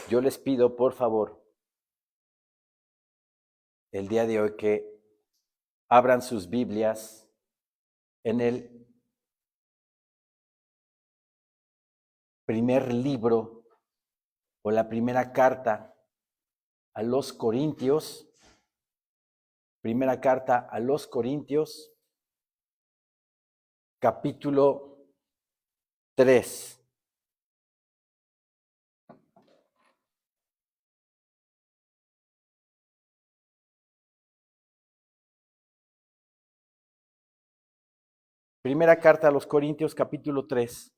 Yo les pido, por favor, el día de hoy que abran sus Biblias en el primer libro o la primera carta a los Corintios, primera carta a los Corintios, capítulo 3. Primera carta a los Corintios, capítulo 3.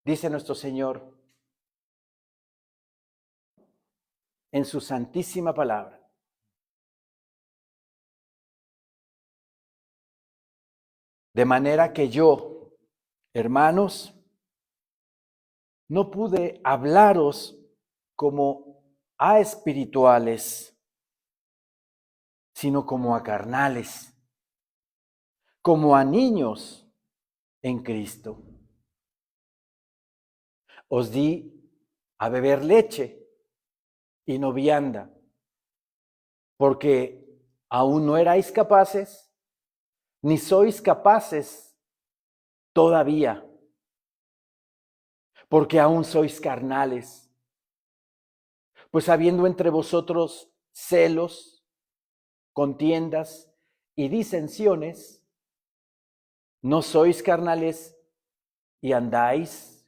Dice nuestro Señor en su santísima palabra: de manera que yo, hermanos, no pude hablaros como a espirituales, sino como a carnales, como a niños en Cristo. Os di a beber leche y no vianda, porque aún no erais capaces, ni sois capaces todavía, porque aún sois carnales. Pues habiendo entre vosotros celos, contiendas y disensiones, ¿no sois carnales y andáis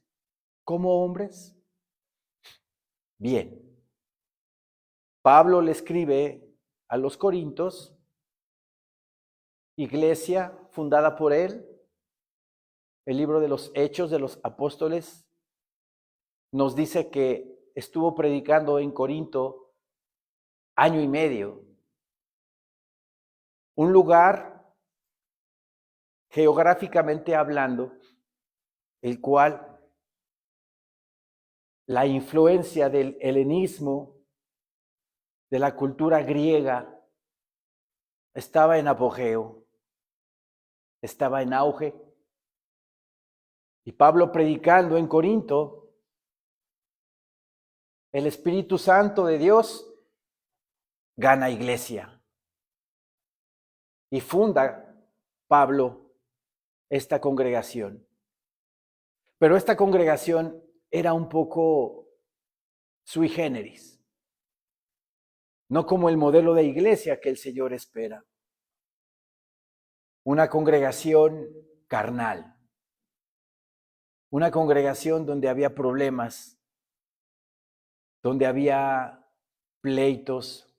como hombres? Bien, Pablo le escribe a los Corintios, iglesia fundada por él. El libro de los Hechos de los Apóstoles nos dice que estuvo predicando en Corinto año y medio. Un lugar, geográficamente hablando, el cual la influencia del helenismo, de la cultura griega, estaba en apogeo, estaba en auge. Y Pablo predicando en Corinto, el Espíritu Santo de Dios gana iglesia y funda Pablo esta congregación. Pero esta congregación era un poco sui generis, no como el modelo de iglesia que el Señor espera. Una congregación carnal, una congregación donde había problemas, donde había pleitos,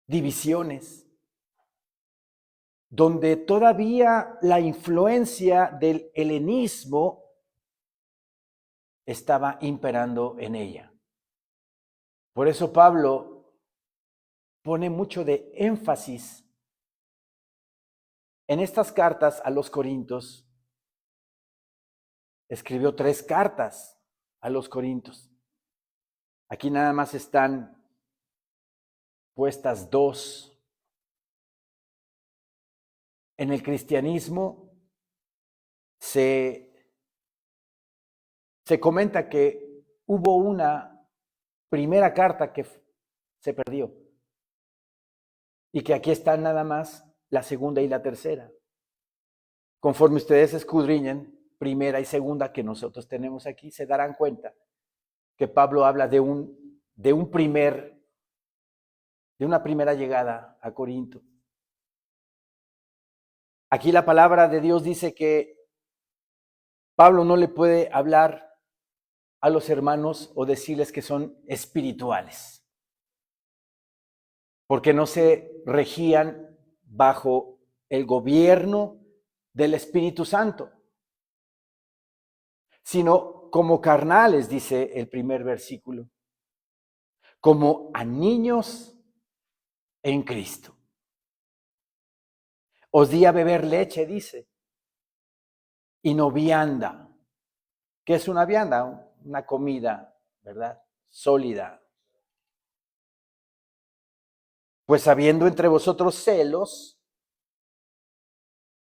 divisiones, donde todavía la influencia del helenismo estaba imperando en ella. Por eso Pablo pone mucho de énfasis en estas cartas a los Corintios. Escribió 3 cartas a los Corintios. Aquí nada más están puestas 2. En el cristianismo se comenta que hubo una primera carta que se perdió y que aquí están nada más la segunda y la tercera. Conforme ustedes escudriñen primera y segunda que nosotros tenemos aquí, se darán cuenta que Pablo habla de una primera llegada a Corinto. Aquí la palabra de Dios dice que Pablo no le puede hablar a los hermanos o decirles que son espirituales, porque no se regían bajo el gobierno del Espíritu Santo, sino como carnales, dice el primer versículo, como a niños en Cristo. Os di a beber leche, dice, y no vianda. ¿Qué es una vianda? Una comida, ¿verdad? Sólida. Pues habiendo entre vosotros celos,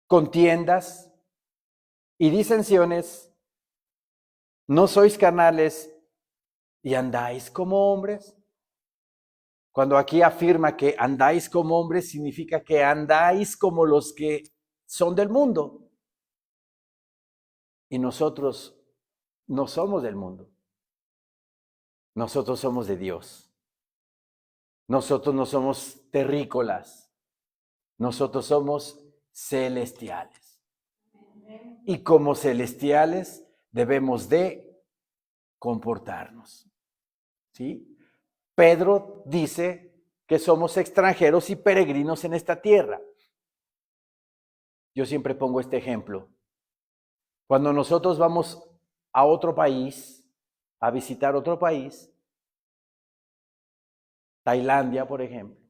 contiendas y disensiones, ¿no sois carnales y andáis como hombres? Cuando aquí afirma que andáis como hombres, significa que andáis como los que son del mundo. Y nosotros no somos del mundo. Nosotros somos de Dios. Nosotros no somos terrícolas. Nosotros somos celestiales. Y como celestiales debemos de comportarnos. ¿Sí? Pedro dice que somos extranjeros y peregrinos en esta tierra. Yo siempre pongo este ejemplo. Cuando nosotros vamos a otro país, a visitar otro país, Tailandia, por ejemplo,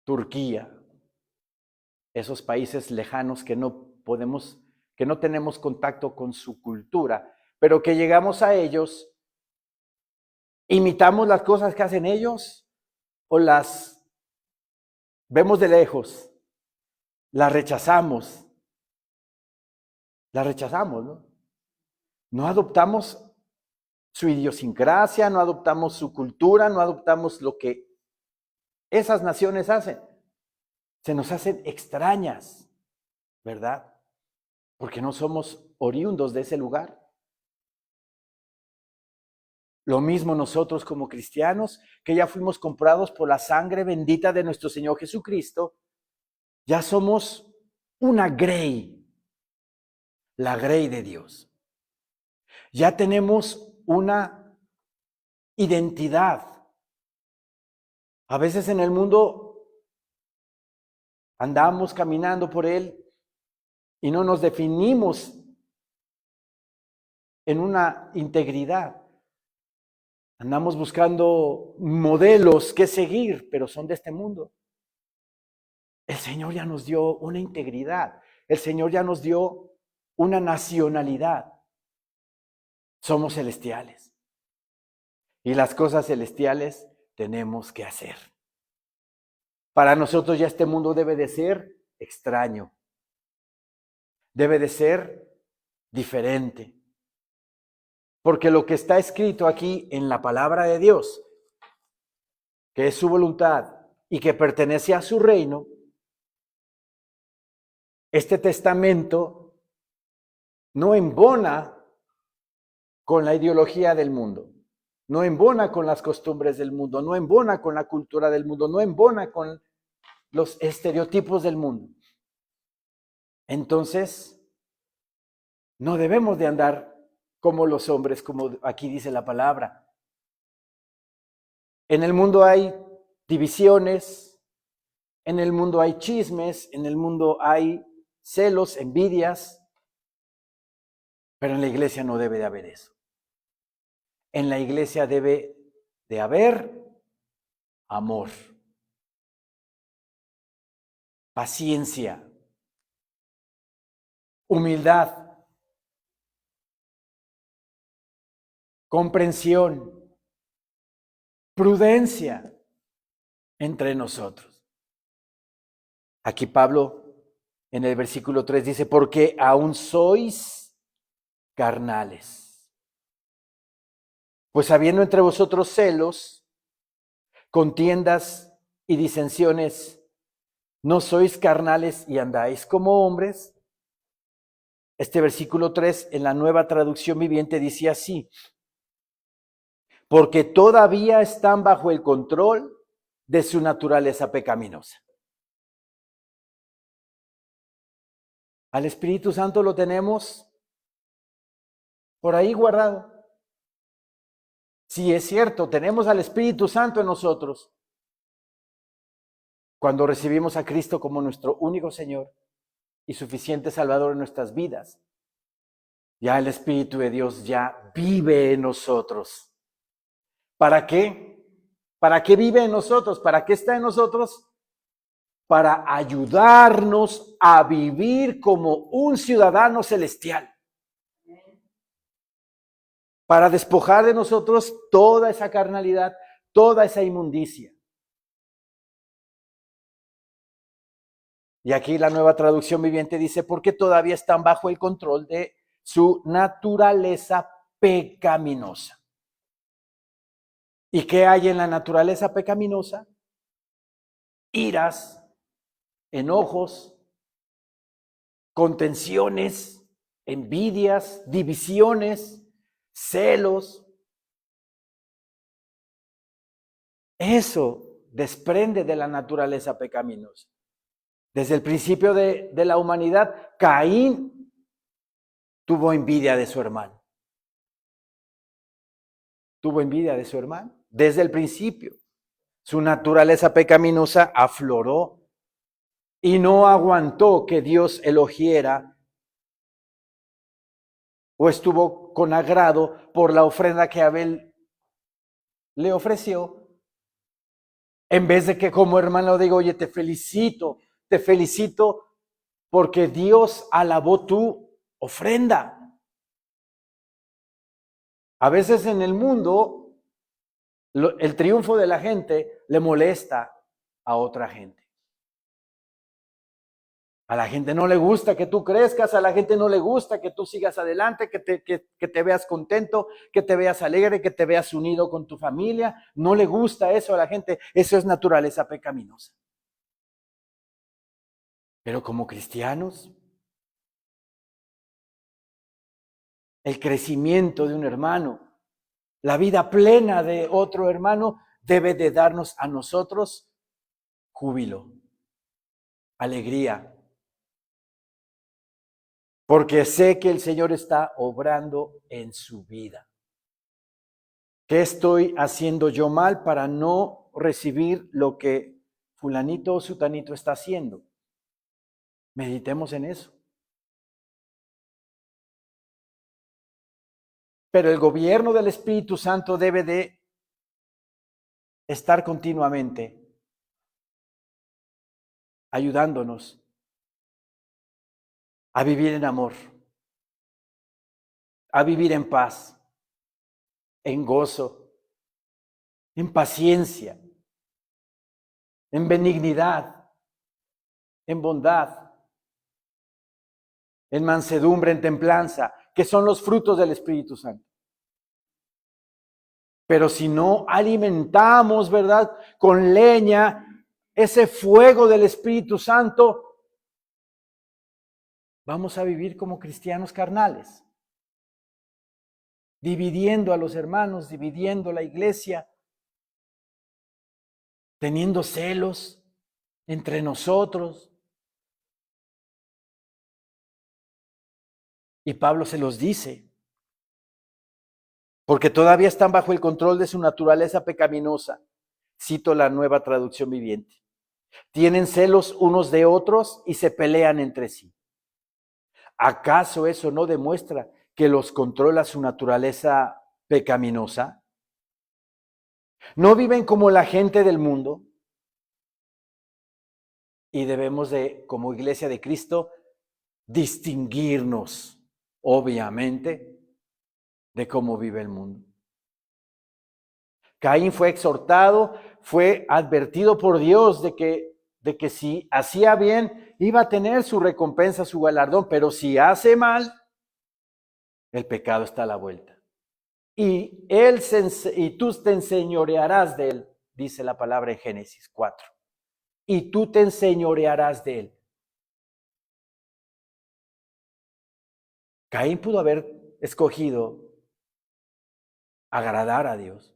Turquía, esos países lejanos que no tenemos contacto con su cultura, pero que llegamos a ellos, imitamos las cosas que hacen ellos o las vemos de lejos, las rechazamos, ¿no? No adoptamos su idiosincrasia, no adoptamos su cultura, no adoptamos lo que esas naciones hacen. Se nos hacen extrañas, ¿verdad? Porque no somos oriundos de ese lugar. Lo mismo nosotros como cristianos, que ya fuimos comprados por la sangre bendita de nuestro Señor Jesucristo, ya somos una grey, la grey de Dios. Ya tenemos una identidad. A veces en el mundo andamos caminando por él y no nos definimos en una integridad. Andamos buscando modelos que seguir, pero son de este mundo. El Señor ya nos dio una integridad. El Señor ya nos dio una nacionalidad. Somos celestiales. Y las cosas celestiales tenemos que hacer. Para nosotros ya este mundo debe de ser extraño. Debe de ser diferente. Porque lo que está escrito aquí en la palabra de Dios, que es su voluntad y que pertenece a su reino, este testamento no embona con la ideología del mundo, no embona con las costumbres del mundo, no embona con la cultura del mundo, no embona con los estereotipos del mundo. Entonces, no debemos de andar como los hombres, como aquí dice la palabra. En el mundo hay divisiones, en el mundo hay chismes, en el mundo hay celos, envidias, pero en la iglesia no debe de haber eso. En la iglesia debe de haber amor, paciencia, humildad, comprensión, prudencia entre nosotros. Aquí Pablo en el versículo 3 dice, porque aún sois carnales. Pues habiendo entre vosotros celos, contiendas y disensiones, ¿no sois carnales y andáis como hombres? Este versículo 3 en la Nueva Traducción Viviente dice así, porque todavía están bajo el control de su naturaleza pecaminosa. Al Espíritu Santo lo tenemos por ahí guardado. Sí, es cierto, tenemos al Espíritu Santo en nosotros. Cuando recibimos a Cristo como nuestro único Señor y suficiente Salvador en nuestras vidas, ya el Espíritu de Dios ya vive en nosotros. ¿Para qué? ¿Para qué vive en nosotros? ¿Para qué está en nosotros? Para ayudarnos a vivir como un ciudadano celestial. Para despojar de nosotros toda esa carnalidad, toda esa inmundicia. Y aquí la Nueva Traducción Viviente dice, porque todavía están bajo el control de su naturaleza pecaminosa. ¿Y qué hay en la naturaleza pecaminosa? Iras, enojos, contenciones, envidias, divisiones, celos. Eso desprende de la naturaleza pecaminosa. Desde el principio de la humanidad, Caín tuvo envidia de su hermano. Tuvo envidia de su hermano. Desde el principio, su naturaleza pecaminosa afloró y no aguantó que Dios elogiera o estuvo con agrado por la ofrenda que Abel le ofreció, en vez de que como hermano diga, oye, te felicito porque Dios alabó tu ofrenda. A veces en el mundo, el triunfo de la gente le molesta a otra gente. A la gente no le gusta que tú crezcas, a la gente no le gusta que tú sigas adelante, que te veas contento, que te veas alegre, que te veas unido con tu familia. No le gusta eso a la gente, eso es naturaleza pecaminosa. Pero como cristianos, el crecimiento de un hermano, la vida plena de otro hermano debe de darnos a nosotros júbilo, alegría, porque sé que el Señor está obrando en su vida. ¿Qué estoy haciendo yo mal para no recibir lo que fulanito o sutanito está haciendo? Meditemos en eso. Pero el gobierno del Espíritu Santo debe de estar continuamente ayudándonos a vivir en amor, a vivir en paz, en gozo, en paciencia, en benignidad, en bondad, en mansedumbre, en templanza, que son los frutos del Espíritu Santo. Pero si no alimentamos, ¿verdad?, con leña ese fuego del Espíritu Santo, vamos a vivir como cristianos carnales, dividiendo a los hermanos, dividiendo la iglesia, teniendo celos entre nosotros. Y Pablo se los dice, porque todavía están bajo el control de su naturaleza pecaminosa. Cito la Nueva Traducción Viviente. Tienen celos unos de otros y se pelean entre sí. ¿Acaso eso no demuestra que los controla su naturaleza pecaminosa? ¿No viven como la gente del mundo? Y debemos de, como iglesia de Cristo, distinguirnos, obviamente, de cómo vive el mundo. Caín fue exhortado, fue advertido por Dios de que si hacía bien, iba a tener su recompensa, su galardón, pero si hace mal, el pecado está a la vuelta. Y tú te enseñorearás de él, dice la palabra en Génesis 4. Y tú te enseñorearás de él. Caín pudo haber escogido agradar a Dios,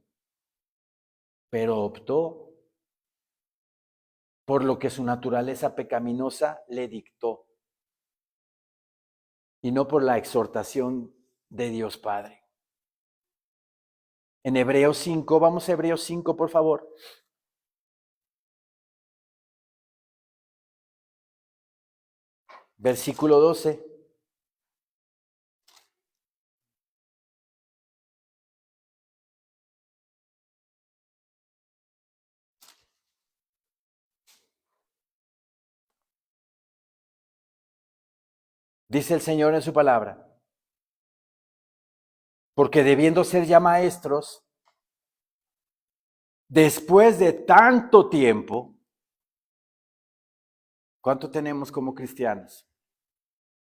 pero optó por lo que su naturaleza pecaminosa le dictó y no por la exhortación de Dios Padre. En Hebreos 5, vamos a Hebreos 5, por favor. Versículo 12. Dice el Señor en su palabra, porque debiendo ser ya maestros, después de tanto tiempo, ¿Cuánto tenemos como cristianos?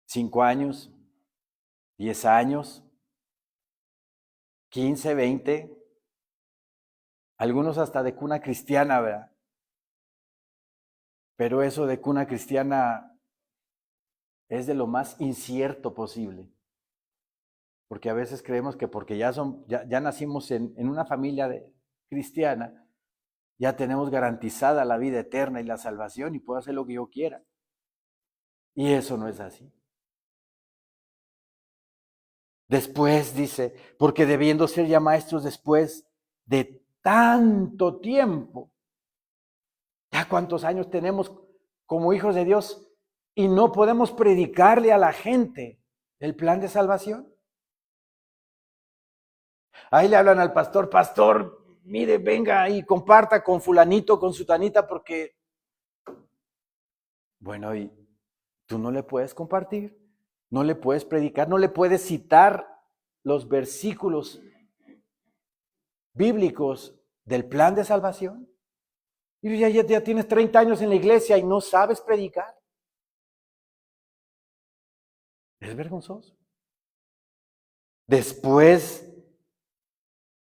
¿5 años? ¿10 años? ¿15, 20? Algunos hasta de cuna cristiana, ¿verdad? Pero eso de cuna cristiana es de lo más incierto posible. Porque a veces creemos que porque ya nacimos en una familia cristiana, ya tenemos garantizada la vida eterna y la salvación y puedo hacer lo que yo quiera. Y eso no es así. Después dice, porque debiendo ser ya maestros después de tanto tiempo, ya cuántos años tenemos como hijos de Dios y no podemos predicarle a la gente el plan de salvación. Ahí le hablan al pastor, pastor, mire, venga y comparta con fulanito, con sutanita, porque, bueno, y tú no le puedes compartir, no le puedes predicar, no le puedes citar los versículos bíblicos del plan de salvación. Y ya tienes 30 años en la iglesia y no sabes predicar. Es vergonzoso. Después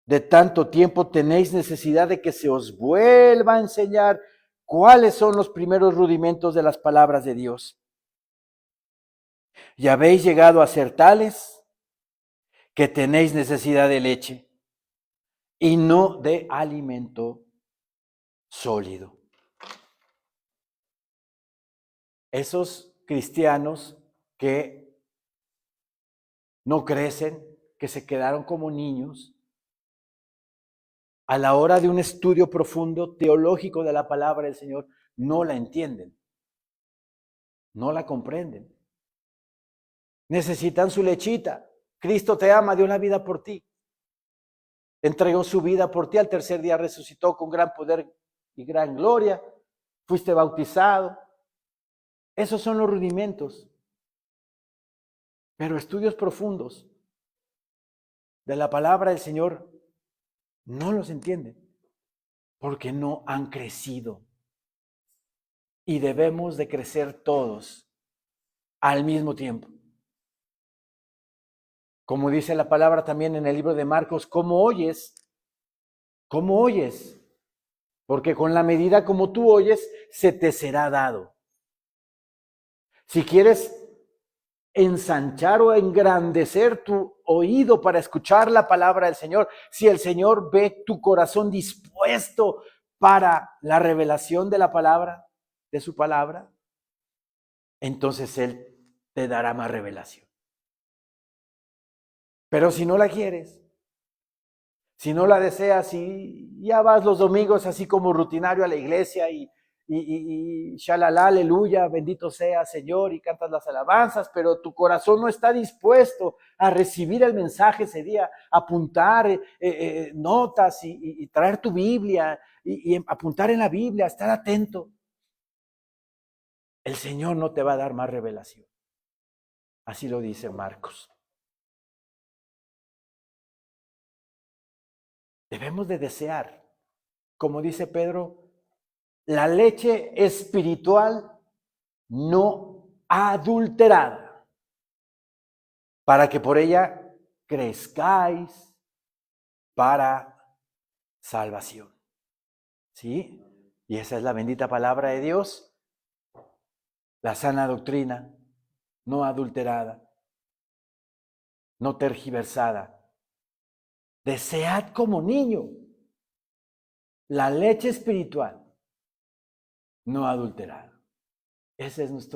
de tanto tiempo tenéis necesidad de que se os vuelva a enseñar cuáles son los primeros rudimentos de las palabras de Dios. Y habéis llegado a ser tales que tenéis necesidad de leche y no de alimento sólido. Esos cristianos que no crecen, que se quedaron como niños, a la hora de un estudio profundo teológico de la palabra del Señor, no la entienden, no la comprenden. Necesitan su lechita. Cristo te ama, dio una vida por ti. Entregó su vida por ti, al tercer día resucitó con gran poder y gran gloria. Fuiste bautizado. Esos son los rudimentos. Pero estudios profundos de la palabra del Señor no los entienden porque no han crecido. Y debemos de crecer todos al mismo tiempo. Como dice la palabra también en el libro de Marcos, ¿cómo oyes? ¿Cómo oyes? Porque con la medida como tú oyes, se te será dado. Si quieres ensanchar o engrandecer tu oído para escuchar la palabra del Señor, si el Señor ve tu corazón dispuesto para la revelación de la palabra, de su palabra, entonces Él te dará más revelación. Pero si no la quieres, si no la deseas y ya vas los domingos así como rutinario a la iglesia y shalala, aleluya, bendito sea Señor, y cantas las alabanzas, pero tu corazón no está dispuesto a recibir el mensaje ese día, apuntar notas y traer tu Biblia y apuntar en la Biblia, estar atento. El Señor no te va a dar más revelación. Así lo dice Marcos. Debemos de desear, como dice Pedro, la leche espiritual no adulterada, para que por ella crezcáis para salvación. ¿Sí? Y esa es la bendita palabra de Dios, la sana doctrina, no adulterada, no tergiversada. Desead como niño la leche espiritual, no adulterada. Ese es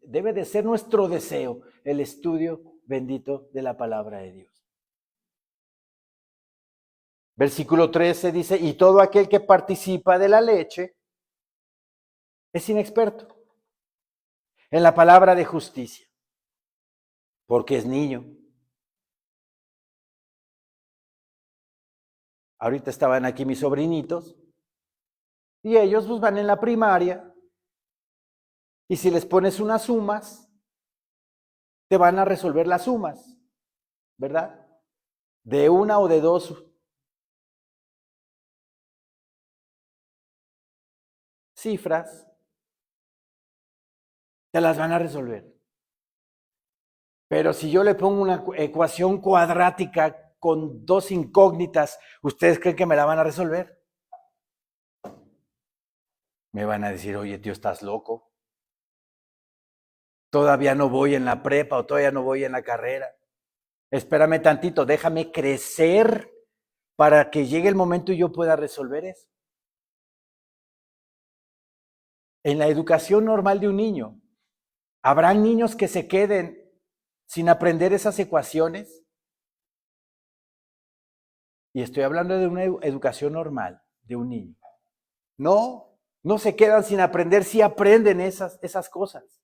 debe de ser nuestro deseo, el estudio bendito de la palabra de Dios. Versículo 13 dice, y todo aquel que participa de la leche es inexperto en la palabra de justicia, porque es niño. Ahorita estaban aquí mis sobrinitos y ellos pues van en la primaria y si les pones unas sumas, te van a resolver las sumas, ¿verdad? De una o de dos cifras. te las van a resolver. Pero si yo le pongo una ecuación cuadrática con dos incógnitas, ¿ustedes creen que me la van a resolver? Me van a decir, oye, tío, ¿estás loco? Todavía no voy en la prepa o todavía no voy en la carrera. Espérame tantito, déjame crecer para que llegue el momento y yo pueda resolver eso. En la educación normal de un niño, ¿habrán niños que se queden sin aprender esas ecuaciones? Y estoy hablando de una educación normal de un niño. No, no se quedan sin aprender, sí aprenden esas cosas.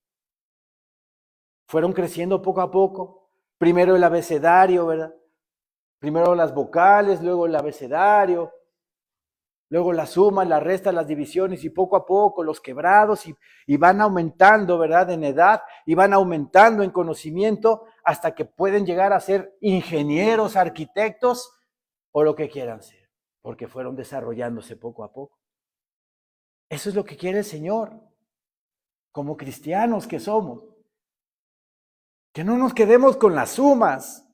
Fueron creciendo poco a poco. Primero el abecedario, ¿verdad? Primero las vocales, luego el abecedario, luego las sumas, las restas, las divisiones y poco a poco los quebrados y van aumentando, ¿verdad? En edad y van aumentando en conocimiento hasta que pueden llegar a ser ingenieros, arquitectos o lo que quieran ser, porque fueron desarrollándose poco a poco. Eso es lo que quiere el Señor, como cristianos que somos. Que no nos quedemos con las sumas,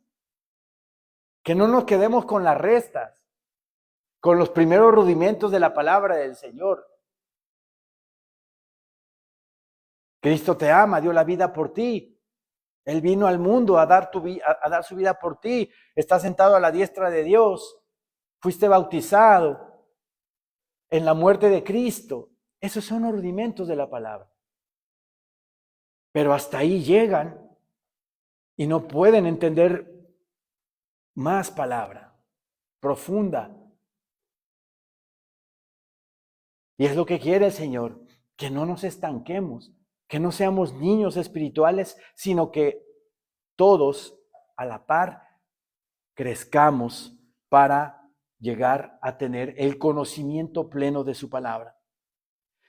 que no nos quedemos con las restas, con los primeros rudimentos de la palabra del Señor. Cristo te ama, dio la vida por ti. Él vino al mundo a dar su vida por ti. Está sentado a la diestra de Dios. Fuiste bautizado en la muerte de Cristo. Esos son los rudimentos de la palabra. Pero hasta ahí llegan y no pueden entender más palabra profunda. Y es lo que quiere el Señor, que no nos estanquemos, que no seamos niños espirituales, sino que todos a la par crezcamos para llegar a tener el conocimiento pleno de su palabra.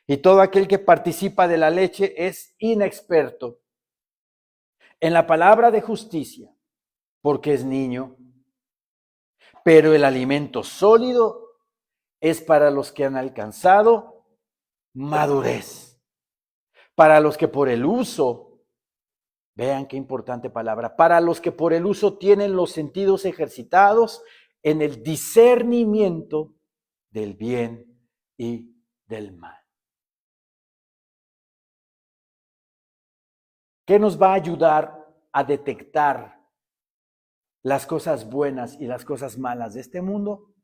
Y todo aquel que participa de la leche es inexperto en la palabra de justicia, porque es niño. Pero el alimento sólido es para los que han alcanzado madurez. Para los que por el uso, vean qué importante palabra, para los que por el uso tienen los sentidos ejercitados en el discernimiento del bien y del mal. ¿Qué nos va a ayudar a detectar las cosas buenas y las cosas malas de este mundo?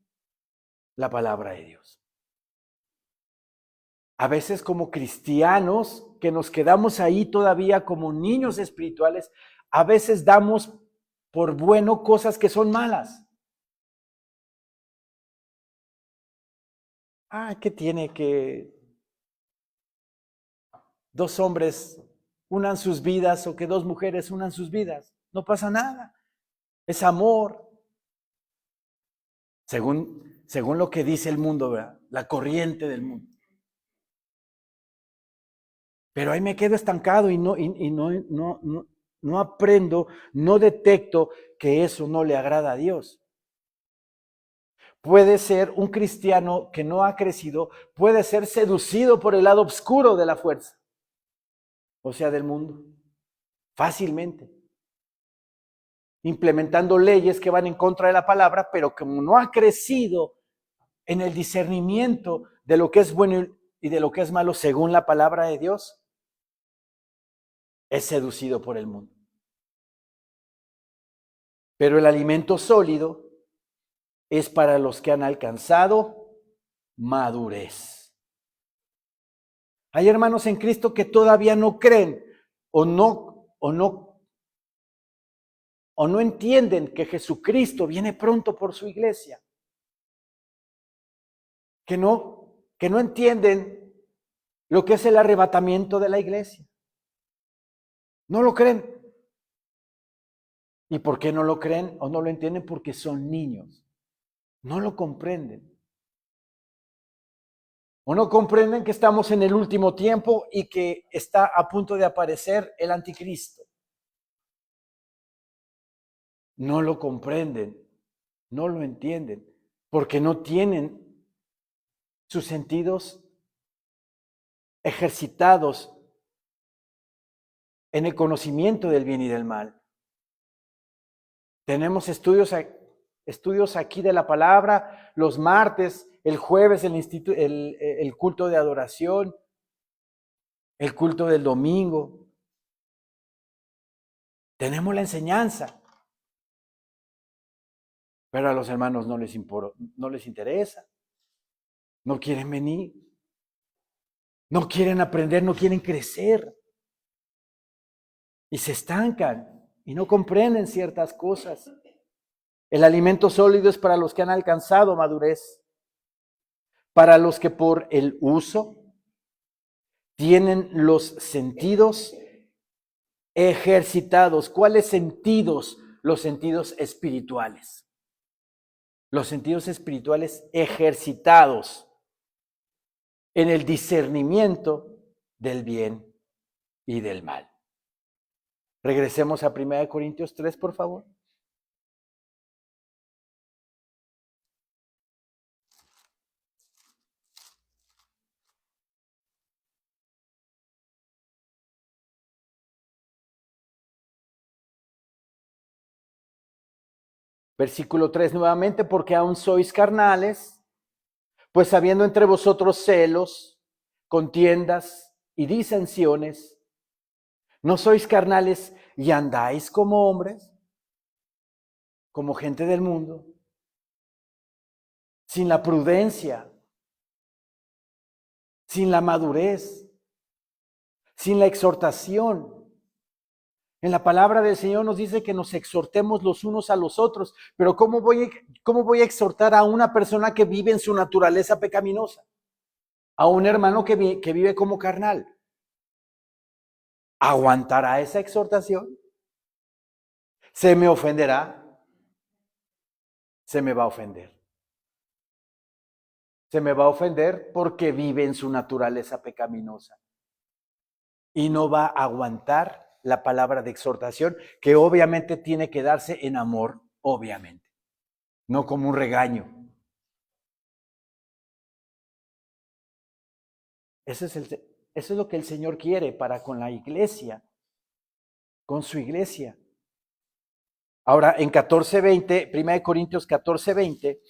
La palabra de Dios. A veces como cristianos que nos quedamos ahí todavía como niños espirituales, a veces damos por bueno cosas que son malas. ¿Qué tiene que dos hombres unan sus vidas o que dos mujeres unan sus vidas? No pasa nada. Es amor. Según lo que dice el mundo, ¿verdad? La corriente del mundo. Pero ahí me quedo estancado y no aprendo, no detecto que eso no le agrada a Dios. Puede ser un cristiano que no ha crecido, puede ser seducido por el lado oscuro de la fuerza, o sea, del mundo, fácilmente, implementando leyes que van en contra de la palabra, pero como no ha crecido en el discernimiento de lo que es bueno y de lo que es malo según la palabra de Dios, es seducido por el mundo. Pero el alimento sólido es para los que han alcanzado madurez. Hay hermanos en Cristo que todavía no creen o no entienden que Jesucristo viene pronto por su iglesia. Que no entienden lo que es el arrebatamiento de la iglesia. No lo creen. ¿Y por qué no lo creen o no lo entienden? Porque son niños. No lo comprenden. O no comprenden que estamos en el último tiempo y que está a punto de aparecer el anticristo. No lo comprenden, no lo entienden, porque no tienen sus sentidos ejercitados en el conocimiento del bien y del mal. Tenemos estudios aquí de la palabra, los martes, el jueves el culto de adoración, el culto del domingo. Tenemos la enseñanza. Pero a los hermanos no les interesa. No quieren venir. No quieren aprender, no quieren crecer. Y se estancan y no comprenden ciertas cosas. El alimento sólido es para los que han alcanzado madurez. Para los que por el uso tienen los sentidos ejercitados. ¿Cuáles sentidos? Los sentidos espirituales. Los sentidos espirituales ejercitados en el discernimiento del bien y del mal. Regresemos a 1 Corintios 3, por favor. Versículo 3 nuevamente, porque aún sois carnales, pues habiendo entre vosotros celos, contiendas y disensiones, ¿no sois carnales y andáis como hombres, como gente del mundo, sin la prudencia, sin la madurez, sin la exhortación? En la palabra del Señor nos dice que nos exhortemos los unos a los otros, pero ¿cómo voy a exhortar a una persona que vive en su naturaleza pecaminosa? A un hermano que vive como carnal. ¿Aguantará esa exhortación? ¿Se me ofenderá? Se me va a ofender. Se me va a ofender porque vive en su naturaleza pecaminosa. Y no va a aguantar la palabra de exhortación, que obviamente tiene que darse en amor, obviamente, no como un regaño. Eso es lo que el Señor quiere para con la iglesia, con su iglesia. Ahora, en 14:20, 1 Corintios 14:20,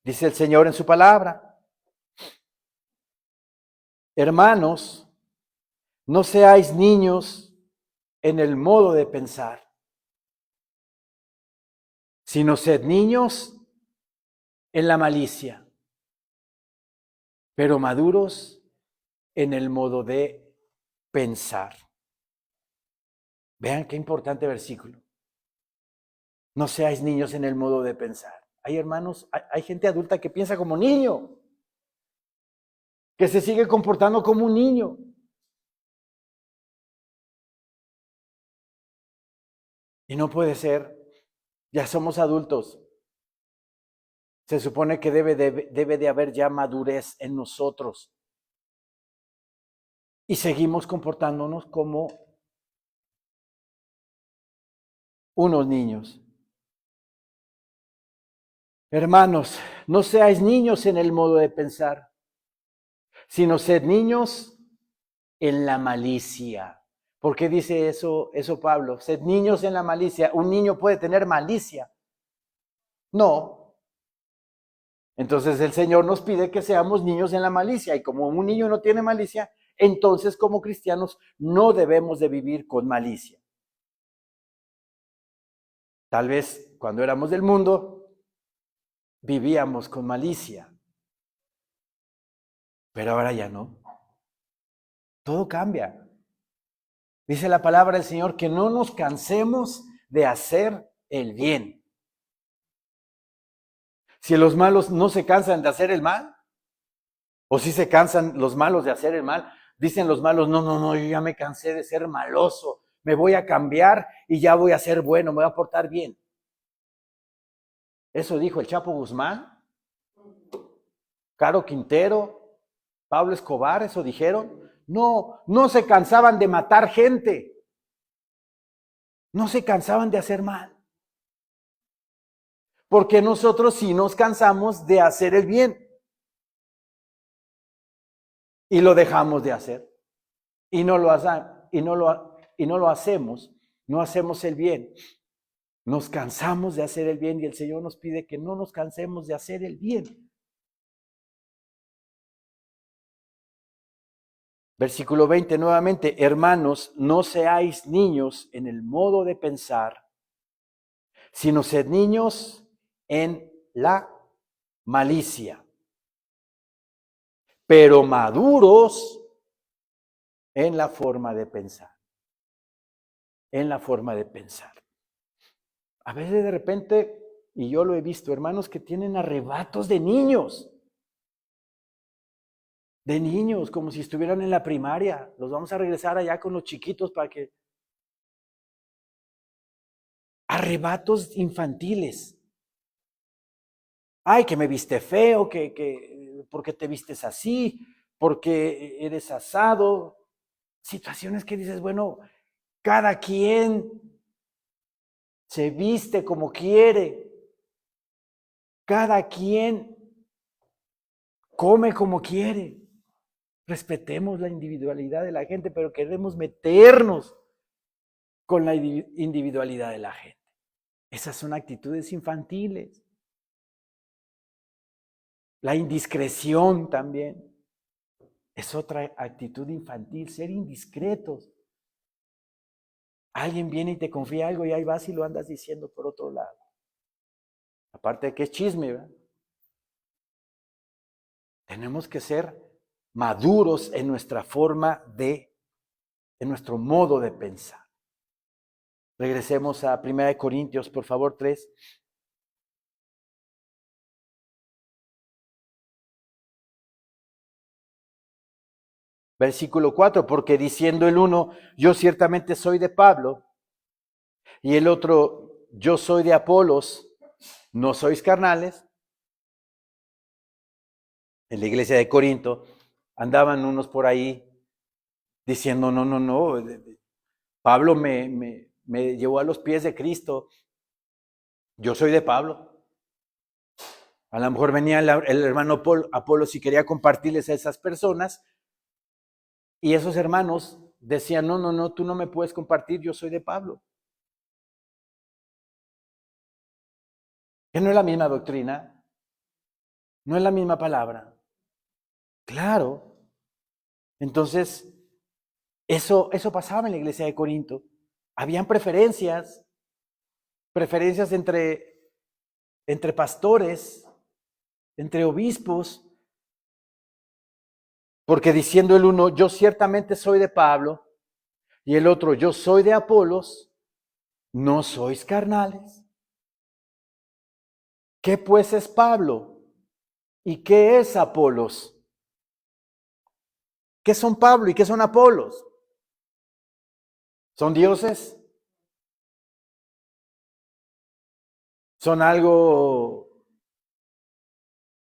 dice el Señor en su palabra: hermanos, no seáis niños en el modo de pensar, sino sed niños en la malicia, pero maduros en el modo de pensar. Vean qué importante versículo. No seáis niños en el modo de pensar. Hay hermanos, hay gente adulta que piensa como niño, que se sigue comportando como un niño. Y no puede ser. Ya somos adultos. Se supone que debe de haber ya madurez en nosotros. Y seguimos comportándonos como unos niños. Hermanos, no seáis niños en el modo de pensar, sino sed niños en la malicia. ¿Por qué dice eso Pablo? Sed niños en la malicia. ¿Un niño puede tener malicia? No. Entonces el Señor nos pide que seamos niños en la malicia. Y como un niño no tiene malicia, entonces como cristianos no debemos de vivir con malicia. Tal vez cuando éramos del mundo vivíamos con malicia, pero ahora ya no. Todo cambia. Dice la palabra del Señor que no nos cansemos de hacer el bien. Si los malos no se cansan de hacer el mal, o si se cansan los malos de hacer el mal, dicen los malos: no, yo ya me cansé de ser maloso, me voy a cambiar y ya voy a ser bueno, me voy a portar bien. Eso dijo el Chapo Guzmán, Caro Quintero, Pablo Escobar, eso dijeron. No se cansaban de matar gente. No se cansaban de hacer mal. Porque nosotros sí nos cansamos de hacer el bien. Y lo dejamos de hacer. Y no y no lo hacemos, no hacemos el bien. Nos cansamos de hacer el bien y el Señor nos pide que no nos cansemos de hacer el bien. Versículo 20 nuevamente, hermanos, no seáis niños en el modo de pensar, sino sed niños en la malicia, pero maduros en la forma de pensar. En la forma de pensar. A veces de repente, y yo lo he visto, hermanos que tienen arrebatos de niños, como si estuvieran en la primaria. Los vamos a regresar allá con los chiquitos para que... Arrebatos infantiles. Ay, que me viste feo, porque te vistes así, porque eres asado. Situaciones que dices, bueno, cada quien se viste como quiere. Cada quien come como quiere. Respetemos la individualidad de la gente, pero queremos meternos con la individualidad de la gente. Esas son actitudes infantiles. La indiscreción también es otra actitud infantil, ser indiscretos. Alguien viene y te confía algo y ahí vas y lo andas diciendo por otro lado. Aparte de que es chisme, ¿verdad? Tenemos que ser maduros en nuestra en nuestro modo de pensar. Regresemos a 1 Corintios, por favor, 3. Versículo 4, porque diciendo el uno, yo ciertamente soy de Pablo, y el otro, yo soy de Apolos, ¿no sois carnales? En la iglesia de Corinto andaban unos por ahí diciendo, no, Pablo me llevó a los pies de Cristo, yo soy de Pablo. A lo mejor venía el hermano Apolos y quería compartirles a esas personas, y esos hermanos decían, no, tú no me puedes compartir, yo soy de Pablo. Que no es la misma doctrina, no es la misma palabra. Claro. Entonces, eso pasaba en la iglesia de Corinto. Habían preferencias entre pastores, entre obispos, porque diciendo el uno, yo ciertamente soy de Pablo, y el otro, yo soy de Apolos, ¿no sois carnales? ¿Qué pues es Pablo? ¿Y qué es Apolos? ¿Qué son Pablo y qué son Apolos? ¿Son dioses? ¿Son algo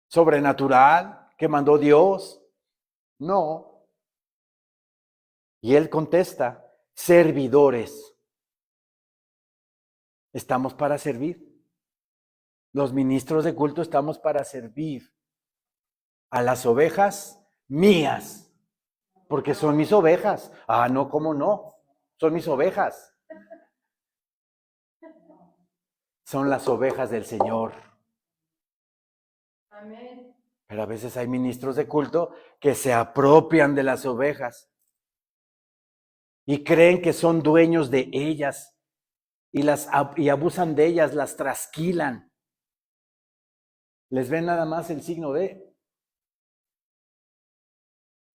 sobrenatural que mandó Dios? No. Y él contesta, servidores. Estamos para servir. Los ministros de culto estamos para servir a las ovejas mías, porque son mis ovejas. Ah, no, ¿cómo no? Son mis ovejas. Son las ovejas del Señor. Amén. Pero a veces hay ministros de culto que se apropian de las ovejas y creen que son dueños de ellas y abusan de ellas, las trasquilan. Les ven nada más el signo de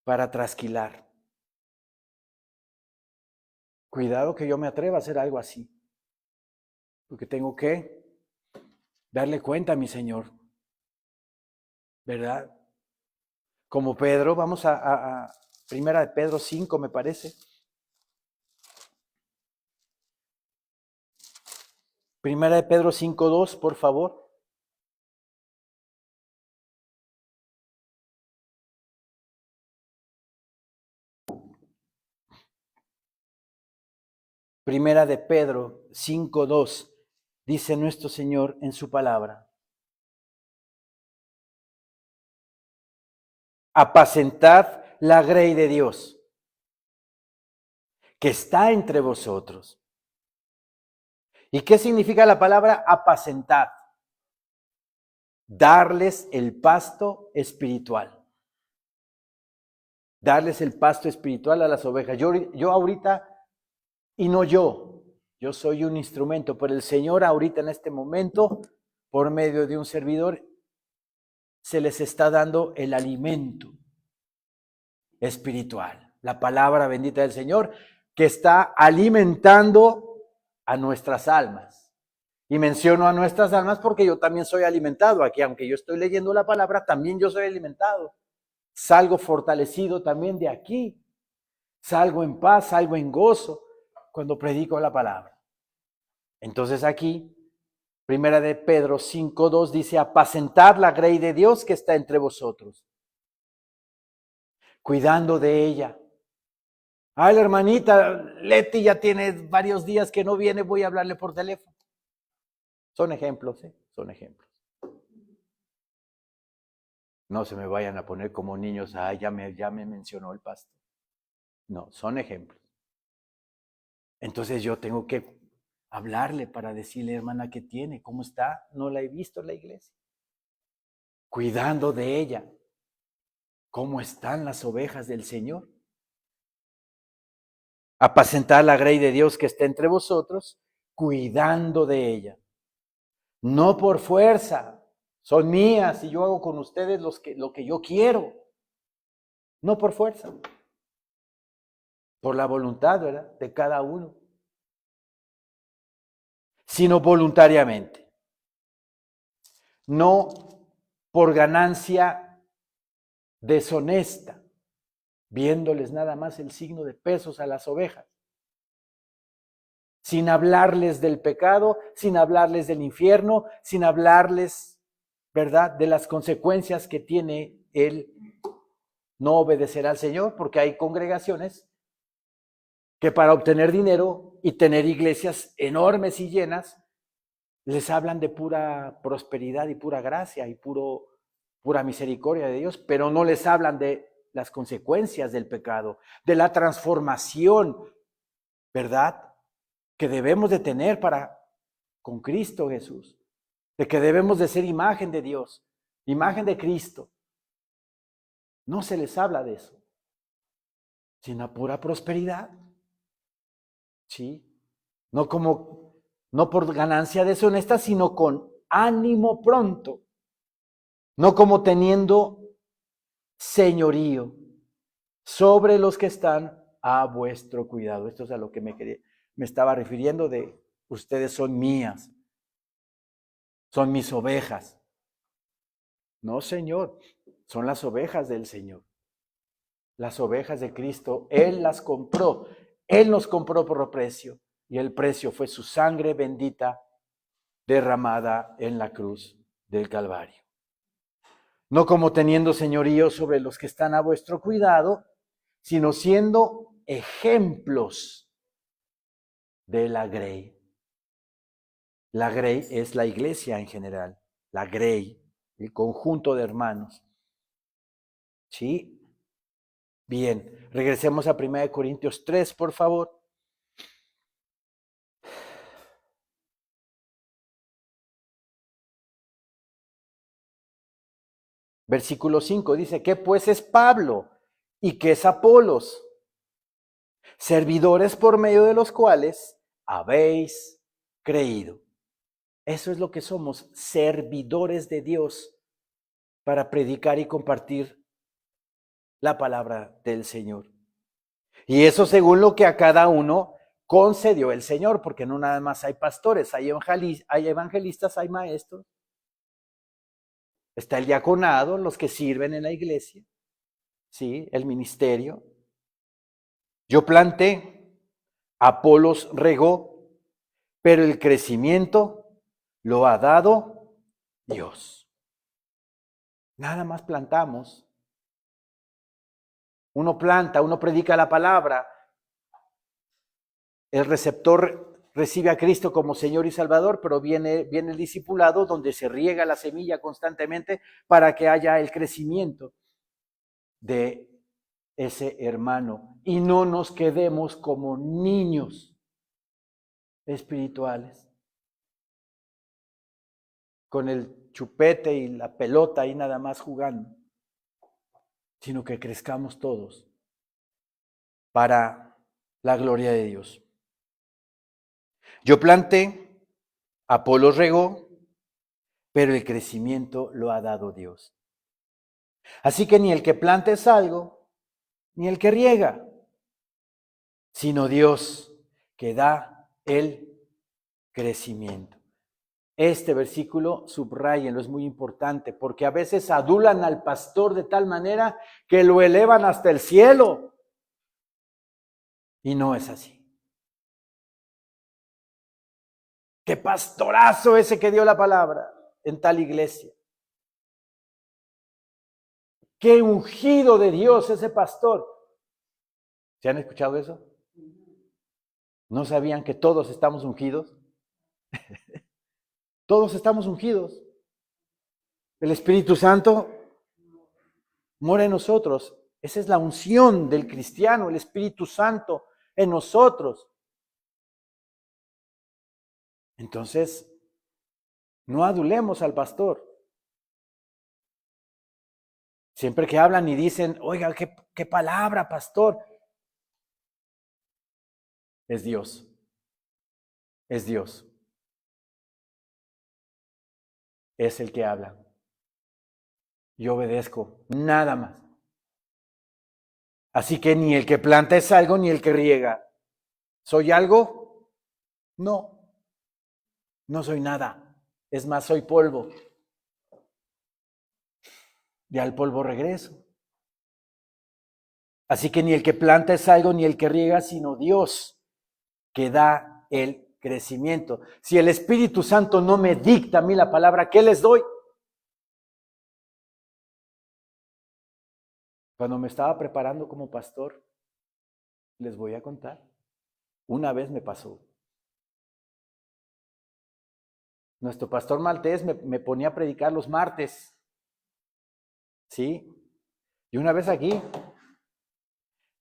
para trasquilar. Cuidado que yo me atreva a hacer algo así, porque tengo que darle cuenta a mi Señor, ¿verdad? Como Pedro, vamos a Primera de Pedro 5, me parece. Primera de Pedro 5:2, por favor. Primera de Pedro 5:2, dice nuestro Señor en su palabra. Apacentad la grey de Dios, que está entre vosotros. ¿Y qué significa la palabra apacentar? Darles el pasto espiritual. Darles el pasto espiritual a las ovejas. Yo ahorita, y no yo soy un instrumento, pero el Señor ahorita en este momento, por medio de un servidor, se les está dando el alimento espiritual. La palabra bendita del Señor que está alimentando a nuestras almas. Y menciono a nuestras almas porque yo también soy alimentado aquí, aunque yo estoy leyendo la palabra, también yo soy alimentado. Salgo fortalecido también de aquí. Salgo en paz, salgo en gozo cuando predico la palabra. Entonces aquí, primera de Pedro 5:2 dice, apacentad la grey de Dios que está entre vosotros, cuidando de ella. Ay, la hermanita Leti ya tiene varios días que no viene, voy a hablarle por teléfono. Son ejemplos, son ejemplos. No se me vayan a poner como niños, ay, ya me mencionó el pastor. No, son ejemplos. Entonces yo tengo que hablarle para decirle, hermana, ¿qué tiene? ¿Cómo está? No la he visto en la iglesia. Cuidando de ella. ¿Cómo están las ovejas del Señor? Apacentar la grey de Dios que está entre vosotros, cuidando de ella. No por fuerza, son mías y yo hago con ustedes lo que yo quiero. No por fuerza, por la voluntad, ¿verdad?, de cada uno, sino voluntariamente. No por ganancia deshonesta, viéndoles nada más el signo de pesos a las ovejas, sin hablarles del pecado, sin hablarles del infierno, sin hablarles, ¿verdad?, de las consecuencias que tiene el no obedecer al Señor, porque hay congregaciones que para obtener dinero y tener iglesias enormes y llenas, les hablan de pura prosperidad y pura gracia y pura misericordia de Dios, pero no les hablan de las consecuencias del pecado, de la transformación, ¿verdad?, que debemos de tener con Cristo Jesús, de que debemos de ser imagen de Dios, imagen de Cristo. No se les habla de eso, sino pura prosperidad. ¿Sí? No por ganancia deshonesta, sino con ánimo pronto. No como teniendo señorío sobre los que están a vuestro cuidado. Esto es a lo que me estaba refiriendo de ustedes son mías, son mis ovejas. No, Señor, son las ovejas del Señor. Las ovejas de Cristo, Él las compró. Él nos compró por precio y el precio fue su sangre bendita derramada en la cruz del Calvario. No como teniendo señorío sobre los que están a vuestro cuidado, sino siendo ejemplos de la grey. La grey es la iglesia en general, la grey, el conjunto de hermanos. ¿Sí? Bien, regresemos a 1 Corintios 3, por favor. Versículo 5 dice, ¿qué pues es Pablo y qué es Apolos? Servidores por medio de los cuales habéis creído. Eso es lo que somos, servidores de Dios para predicar y compartir la palabra del Señor. Y eso según lo que a cada uno concedió el Señor, porque no nada más hay pastores, hay evangelistas, hay maestros. Está el diaconado, los que sirven en la iglesia, ¿sí? El ministerio. Yo planté, Apolos regó, pero el crecimiento lo ha dado Dios. Nada más plantamos. Uno planta, uno predica la palabra. El receptor recibe a Cristo como Señor y Salvador, pero viene el discipulado donde se riega la semilla constantemente para que haya el crecimiento de ese hermano y no nos quedemos como niños espirituales, con el chupete y la pelota ahí nada más jugando, sino que crezcamos todos para la gloria de Dios. Yo planté, Apolos regó, pero el crecimiento lo ha dado Dios. Así que ni el que planta es algo, ni el que riega, sino Dios que da el crecimiento. Este versículo, subráyenlo, es muy importante, porque a veces adulan al pastor de tal manera que lo elevan hasta el cielo. Y no es así. ¡Qué pastorazo ese que dio la palabra en tal iglesia! ¡Qué ungido de Dios ese pastor! ¿Se han escuchado eso? ¿No sabían que todos estamos ungidos? Todos estamos ungidos. El Espíritu Santo mora en nosotros. Esa es la unción del cristiano, el Espíritu Santo en nosotros. Entonces, no adulemos al pastor. Siempre que hablan y dicen, oiga, qué palabra, pastor. Es Dios. Es Dios. Es el que habla. Yo obedezco, nada más. Así que ni el que planta es algo, ni el que riega. ¿Soy algo? No. No soy nada. Es más, soy polvo. Y al polvo regreso. Así que ni el que planta es algo, ni el que riega, sino Dios que da el crecimiento. Si el Espíritu Santo no me dicta a mí la palabra, ¿qué les doy? Cuando me estaba preparando como pastor, les voy a contar. Una vez me pasó. Nuestro pastor maltés me ponía a predicar los martes. ¿Sí? Y una vez aquí,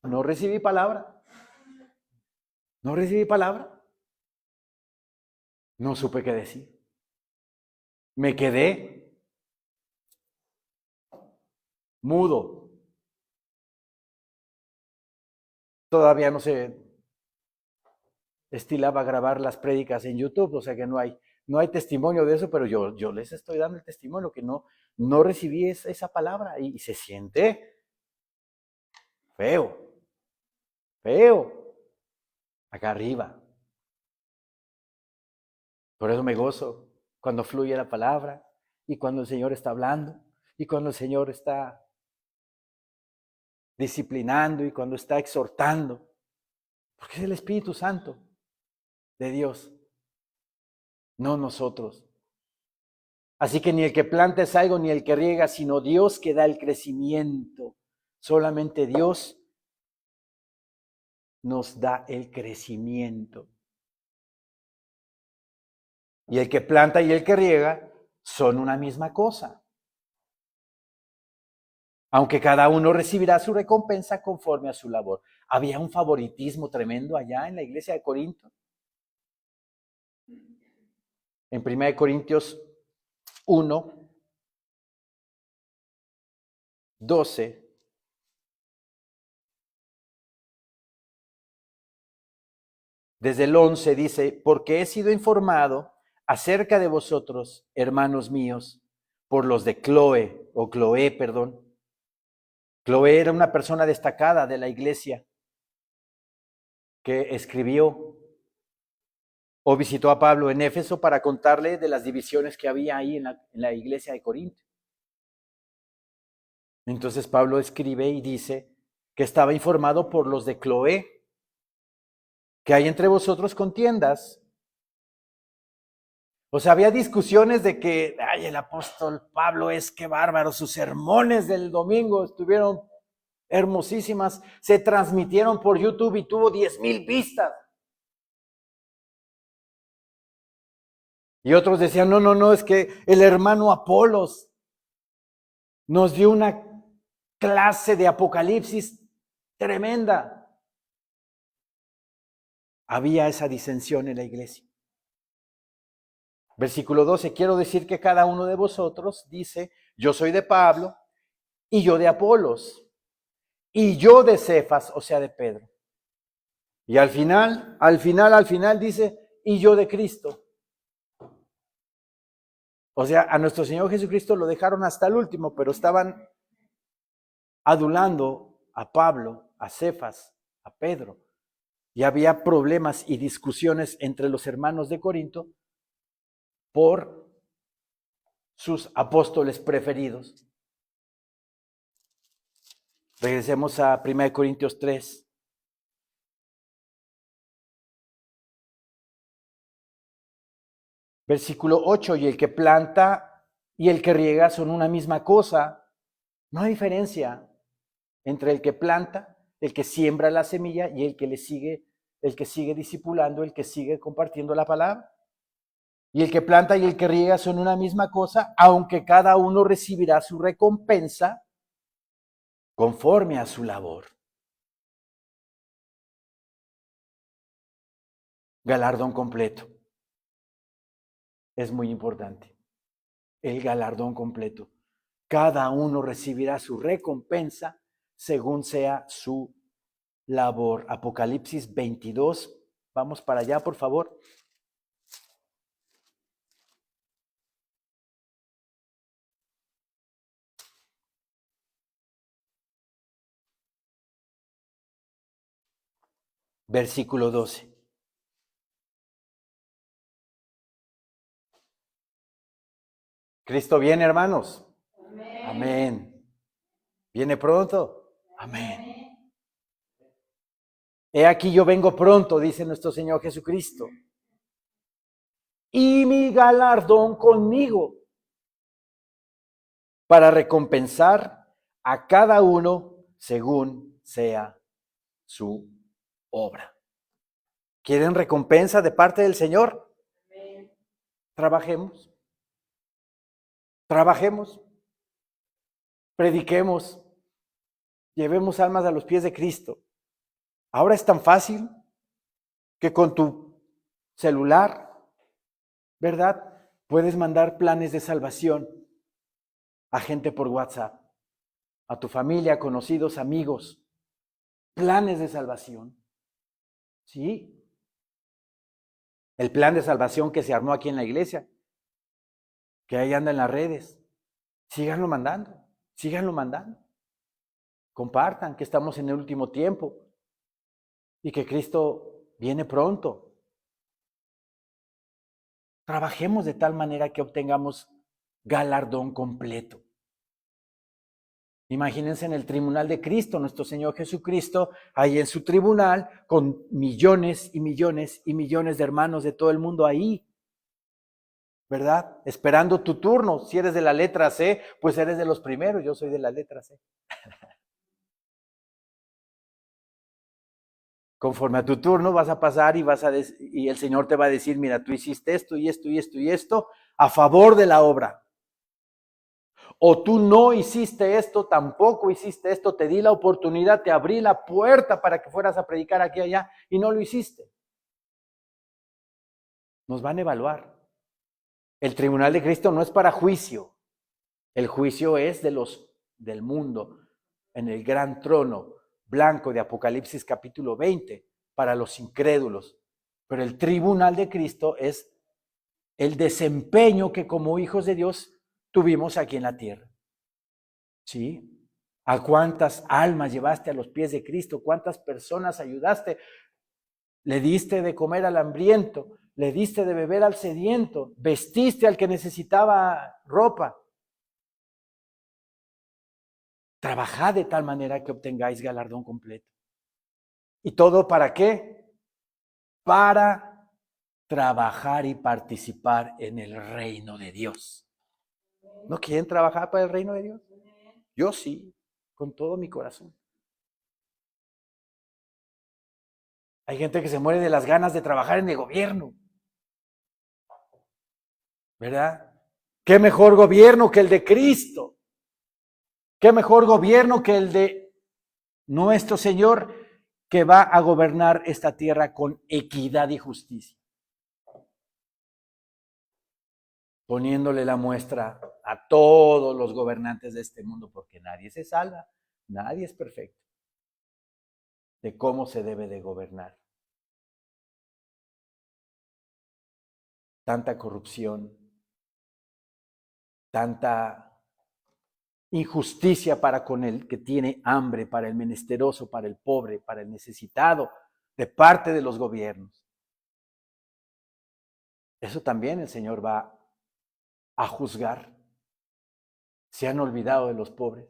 no recibí palabra. No recibí palabra. No supe qué decir. Me quedé mudo. Todavía no se estilaba grabar las prédicas en YouTube, o sea que no hay testimonio de eso, pero yo les estoy dando el testimonio que no recibí esa palabra y se siente feo, acá arriba. Por eso me gozo cuando fluye la palabra y cuando el Señor está hablando y cuando el Señor está disciplinando y cuando está exhortando, porque es el Espíritu Santo de Dios, no nosotros. Así que ni el que planta es algo, ni el que riega, sino Dios que da el crecimiento. Solamente Dios nos da el crecimiento. Y el que planta y el que riega son una misma cosa. Aunque cada uno recibirá su recompensa conforme a su labor. Había un favoritismo tremendo allá en la iglesia de Corinto. En 1 Corintios 1, 12. Desde el 11 dice, porque he sido informado acerca de vosotros, hermanos míos, por los de Cloé. Cloé era una persona destacada de la iglesia que escribió o visitó a Pablo en Éfeso para contarle de las divisiones que había ahí en la iglesia de Corinto. Entonces Pablo escribe y dice que estaba informado por los de Cloé, que hay entre vosotros contiendas. O sea, había discusiones de que, ay, el apóstol Pablo qué bárbaro, sus sermones del domingo estuvieron hermosísimas, se transmitieron por YouTube y tuvo 10,000 vistas. Y otros decían, no, es que el hermano Apolos nos dio una clase de Apocalipsis tremenda. Había esa disensión en la iglesia. Versículo 12, quiero decir que cada uno de vosotros dice, yo soy de Pablo, y yo de Apolos, y yo de Cefas, o sea, de Pedro. Y al final dice, y yo de Cristo. O sea, a nuestro Señor Jesucristo lo dejaron hasta el último, pero estaban adulando a Pablo, a Cefas, a Pedro. Y había problemas y discusiones entre los hermanos de Corinto por sus apóstoles preferidos. Regresemos a 1 Corintios 3. Versículo 8, y el que planta y el que riega son una misma cosa. No hay diferencia entre el que planta, el que siembra la semilla y el que sigue discipulando, el que sigue compartiendo la palabra. Y el que planta y el que riega son una misma cosa, aunque cada uno recibirá su recompensa conforme a su labor. Galardón completo. Es muy importante. El galardón completo. Cada uno recibirá su recompensa según sea su labor. Apocalipsis 22. Vamos para allá, por favor. Versículo 12. Cristo viene, hermanos. Amén. Amén. ¿Viene pronto? Amén. He aquí yo vengo pronto, dice nuestro Señor Jesucristo. Y mi galardón conmigo, para recompensar a cada uno según sea su obra. ¿Quieren recompensa de parte del Señor? Amén. Trabajemos. Trabajemos. Prediquemos. Llevemos almas a los pies de Cristo. Ahora es tan fácil que con tu celular, ¿verdad? Puedes mandar planes de salvación a gente por WhatsApp, a tu familia, conocidos, amigos. Planes de salvación. ¿Sí? El plan de salvación que se armó aquí en la iglesia, que ahí anda en las redes. Síganlo mandando, síganlo mandando. Compartan que estamos en el último tiempo y que Cristo viene pronto. Trabajemos de tal manera que obtengamos galardón completo. Imagínense en el tribunal de Cristo, nuestro Señor Jesucristo, ahí en su tribunal, con millones y millones y millones de hermanos de todo el mundo ahí, ¿verdad? Esperando tu turno. Si eres de la letra C, pues eres de los primeros. Yo soy de la letra C. Conforme a tu turno vas a pasar y el Señor te va a decir, mira, tú hiciste esto y esto y esto y esto a favor de la obra. O tú no hiciste esto, tampoco hiciste esto, te di la oportunidad, te abrí la puerta para que fueras a predicar aquí y allá y no lo hiciste. Nos van a evaluar. El tribunal de Cristo no es para juicio. El juicio es del mundo en el gran trono blanco de Apocalipsis capítulo 20 para los incrédulos. Pero el tribunal de Cristo es el desempeño que como hijos de Dios tuvimos aquí en la tierra. ¿Sí? ¿A cuántas almas llevaste a los pies de Cristo? ¿Cuántas personas ayudaste? Le diste de comer al hambriento, le diste de beber al sediento, vestiste al que necesitaba ropa. Trabajad de tal manera que obtengáis galardón completo. ¿Y todo para qué? Para trabajar y participar en el reino de Dios. ¿No quieren trabajar para el reino de Dios? Yo sí, con todo mi corazón. Hay gente que se muere de las ganas de trabajar en el gobierno. ¿Verdad? ¿Qué mejor gobierno que el de Cristo? ¿Qué mejor gobierno que el de nuestro Señor, que va a gobernar esta tierra con equidad y justicia, poniéndole la muestra a todos los gobernantes de este mundo, porque nadie se salva, nadie es perfecto, de cómo se debe de gobernar. Tanta corrupción, tanta injusticia para con el que tiene hambre, para el menesteroso, para el pobre, para el necesitado, de parte de los gobiernos. Eso también el Señor va a juzgar. Se han olvidado de los pobres.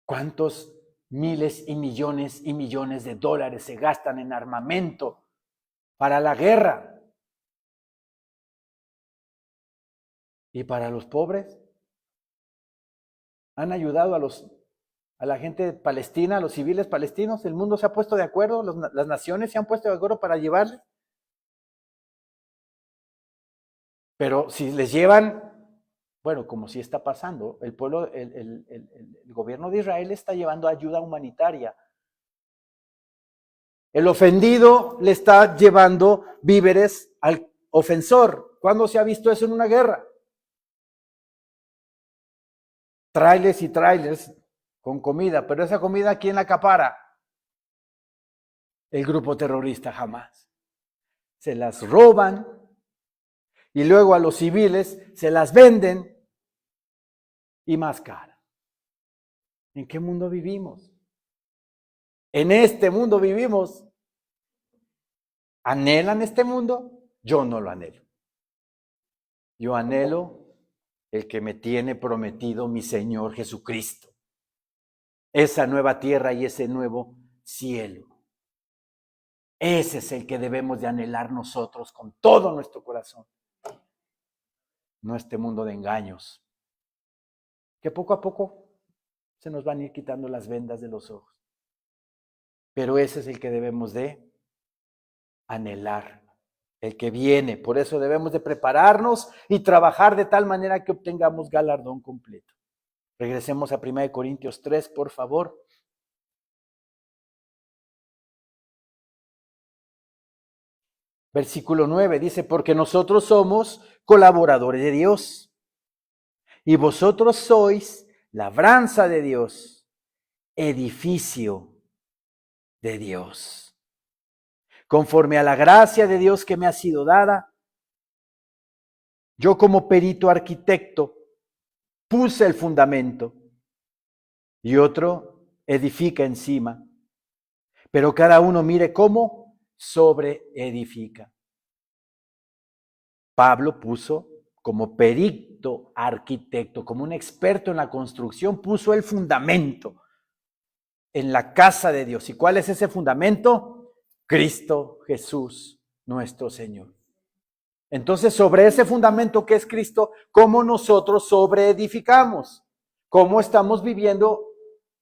¿Cuántos miles y millones de dólares se gastan en armamento para la guerra? ¿Y para los pobres? Han ayudado a la gente palestina, a los civiles palestinos. El mundo se ha puesto de acuerdo, las naciones se han puesto de acuerdo para llevarles. Pero si les llevan, bueno, como si está pasando, el pueblo, el gobierno de Israel está llevando ayuda humanitaria. El ofendido le está llevando víveres al ofensor. ¿Cuándo se ha visto eso en una guerra? Trailers y trailers con comida, pero esa comida, ¿quién la acapara? El grupo terrorista jamás. Se las roban y luego a los civiles se las venden y más cara. ¿En qué mundo vivimos? En este mundo vivimos. ¿Anhelan este mundo? Yo no lo anhelo. Yo anhelo el que me tiene prometido mi Señor Jesucristo. Esa nueva tierra y ese nuevo cielo. Ese es el que debemos de anhelar nosotros con todo nuestro corazón. No este mundo de engaños, que poco a poco se nos van a ir quitando las vendas de los ojos. Pero ese es el que debemos de anhelar, el que viene. Por eso debemos de prepararnos y trabajar de tal manera que obtengamos galardón completo. Regresemos a 1 Corintios 3, por favor. Versículo 9 dice, porque nosotros somos colaboradores de Dios y vosotros sois labranza de Dios, edificio de Dios. Conforme a la gracia de Dios que me ha sido dada, yo como perito arquitecto puse el fundamento y otro edifica encima, pero cada uno mire cómo sobreedifica. Pablo puso como perito arquitecto, como un experto en la construcción, puso el fundamento en la casa de Dios. ¿Y cuál es ese fundamento? Cristo Jesús, nuestro Señor. Entonces, sobre ese fundamento que es Cristo, ¿cómo nosotros sobreedificamos? ¿Cómo estamos viviendo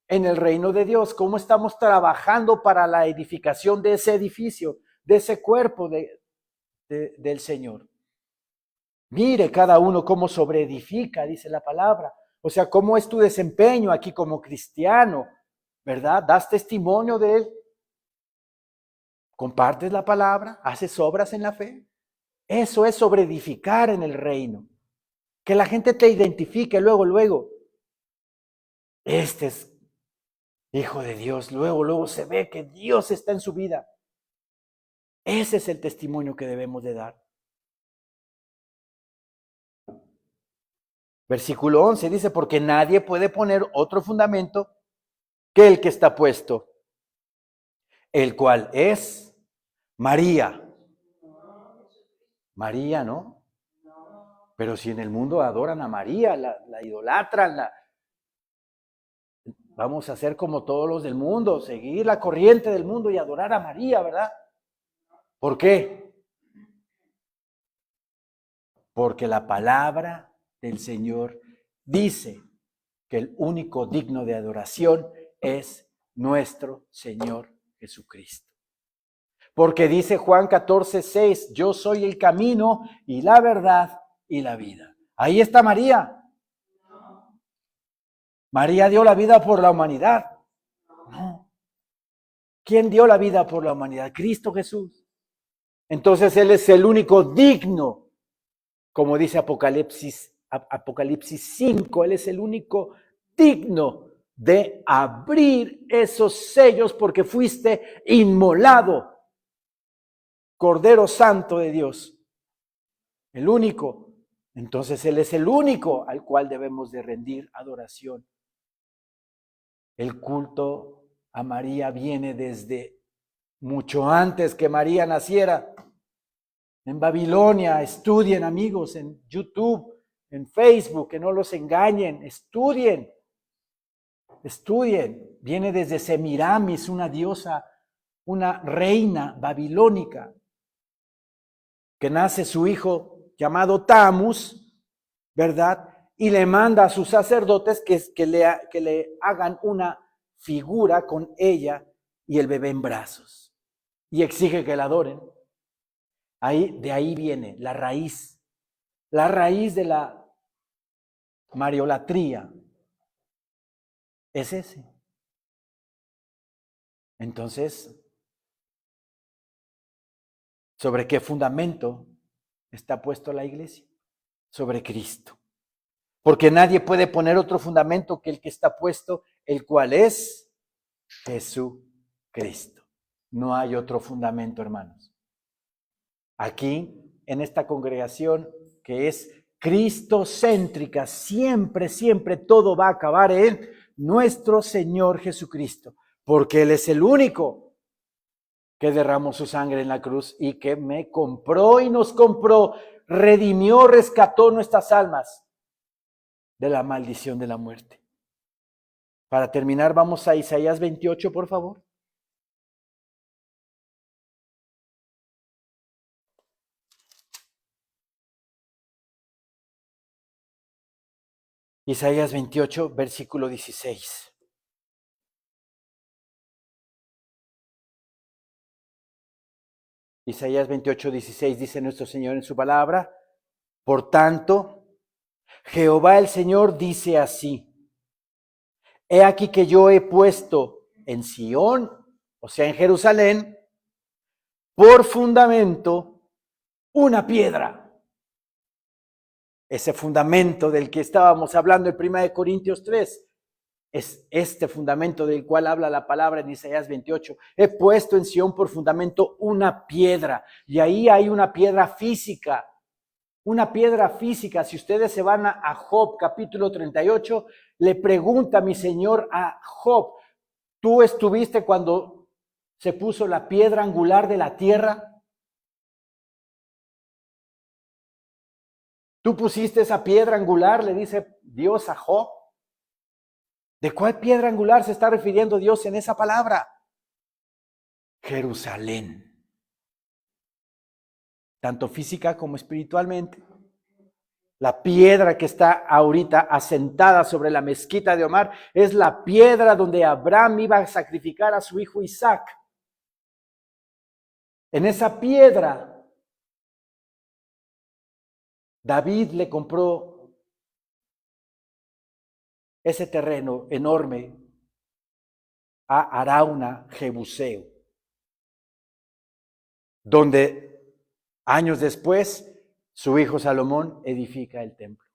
en el reino de Dios? ¿Cómo estamos trabajando para la edificación de ese edificio, de ese cuerpo del Señor? Mire cada uno cómo sobreedifica, dice la palabra. O sea, cómo es tu desempeño aquí como cristiano, ¿verdad? ¿Das testimonio de él? ¿Compartes la palabra? ¿Haces obras en la fe? Eso es sobreedificar en el reino. Que la gente te identifique luego. Este es hijo de Dios. Luego se ve que Dios está en su vida. Ese es el testimonio que debemos de dar. Versículo 11 dice, porque nadie puede poner otro fundamento que el que está puesto, el cual es María. María, ¿no? Pero si en el mundo adoran a María, la idolatran, vamos a hacer como todos los del mundo, seguir la corriente del mundo y adorar a María, ¿verdad? ¿Por qué? Porque la palabra del Señor dice que el único digno de adoración es nuestro Señor Jesucristo. Porque dice Juan 14:6, yo soy el camino y la verdad y la vida. Ahí está María. María dio la vida por la humanidad. No. ¿Quién dio la vida por la humanidad? Cristo Jesús. Entonces Él es el único digno, como dice Apocalipsis 5, Él es el único digno de abrir esos sellos porque fuiste inmolado, Cordero Santo de Dios, el único. Entonces Él es el único al cual debemos de rendir adoración. El culto a María viene desde mucho antes que María naciera. En Babilonia, estudien amigos, en YouTube, en Facebook, que no los engañen, estudien. Viene desde Semiramis, una diosa, una reina babilónica, que nace su hijo llamado Tamus, ¿verdad? Y le manda a sus sacerdotes que le hagan una figura con ella y el bebé en brazos. Y exige que la adoren. De ahí viene la raíz de la mariolatría. Es ese. Entonces, ¿sobre qué fundamento está puesto la iglesia? Sobre Cristo. Porque nadie puede poner otro fundamento que el que está puesto, el cual es Jesucristo. No hay otro fundamento, hermanos. Aquí, en esta congregación que es cristocéntrica, siempre todo va a acabar en nuestro Señor Jesucristo, porque Él es el único que derramó su sangre en la cruz y que me compró y nos compró, redimió, rescató nuestras almas de la maldición de la muerte. Para terminar, vamos a Isaías 28, por favor. Isaías 28, versículo 16. Isaías 28, 16 dice nuestro Señor en su palabra: por tanto, Jehová el Señor dice así: he aquí que yo he puesto en Sión, o sea en Jerusalén, por fundamento una piedra. Ese fundamento del que estábamos hablando en 1 Corintios 3, es este fundamento del cual habla la palabra en Isaías 28. He puesto en Sión por fundamento una piedra, y ahí hay una piedra física. Una piedra física. Si ustedes se van a Job capítulo 38, le pregunta mi Señor a Job: ¿tú estuviste cuando se puso la piedra angular de la tierra? ¿Tú pusiste esa piedra angular?, le dice Dios a Job. ¿De cuál piedra angular se está refiriendo Dios en esa palabra? Jerusalén. Tanto física como espiritualmente. La piedra que está ahorita asentada sobre la mezquita de Omar es la piedra donde Abraham iba a sacrificar a su hijo Isaac. En esa piedra, David le compró ese terreno enorme a Arauna Jebuseo, donde años después su hijo Salomón edifica el templo.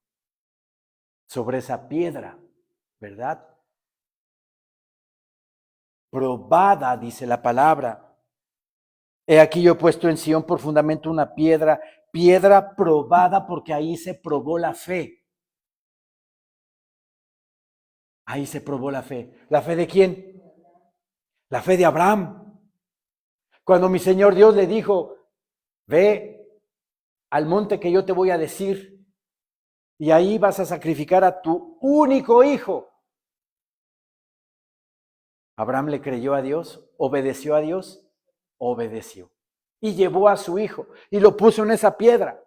Sobre esa piedra, ¿verdad? Probada, dice la palabra. He aquí yo he puesto en Sión por fundamento una piedra probada, porque ahí se probó la fe. Ahí se probó la fe. ¿La fe de quién? La fe de Abraham. Cuando mi Señor Dios le dijo: ve al monte que yo te voy a decir, y ahí vas a sacrificar a tu único hijo. Abraham le creyó a Dios, obedeció a Dios, obedeció. Y llevó a su hijo y lo puso en esa piedra.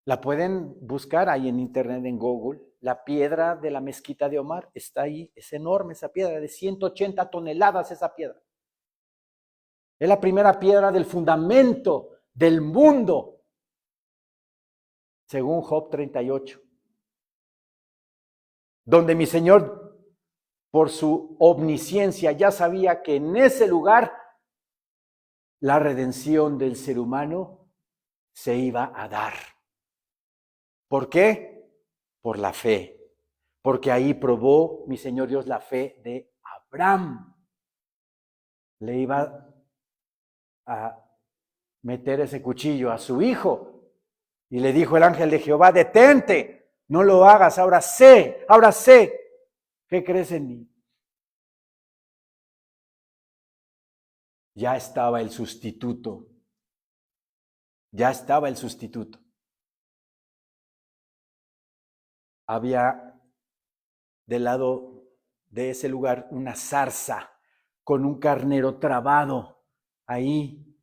La pueden buscar ahí en internet, en Google. La piedra de la mezquita de Omar está ahí. Es enorme esa piedra, de 180 toneladas esa piedra. Es la primera piedra del fundamento del mundo, según Job 38. Donde mi Señor por su omnisciencia, ya sabía que en ese lugar la redención del ser humano se iba a dar. ¿Por qué? Por la fe. Porque ahí probó mi Señor Dios la fe de Abraham. Le iba a meter ese cuchillo a su hijo. Y le dijo el ángel de Jehová, detente, no lo hagas, ahora sé. ¿Qué crees en mí? Ya estaba el sustituto. Ya estaba el sustituto. Había del lado de ese lugar una zarza con un carnero trabado ahí.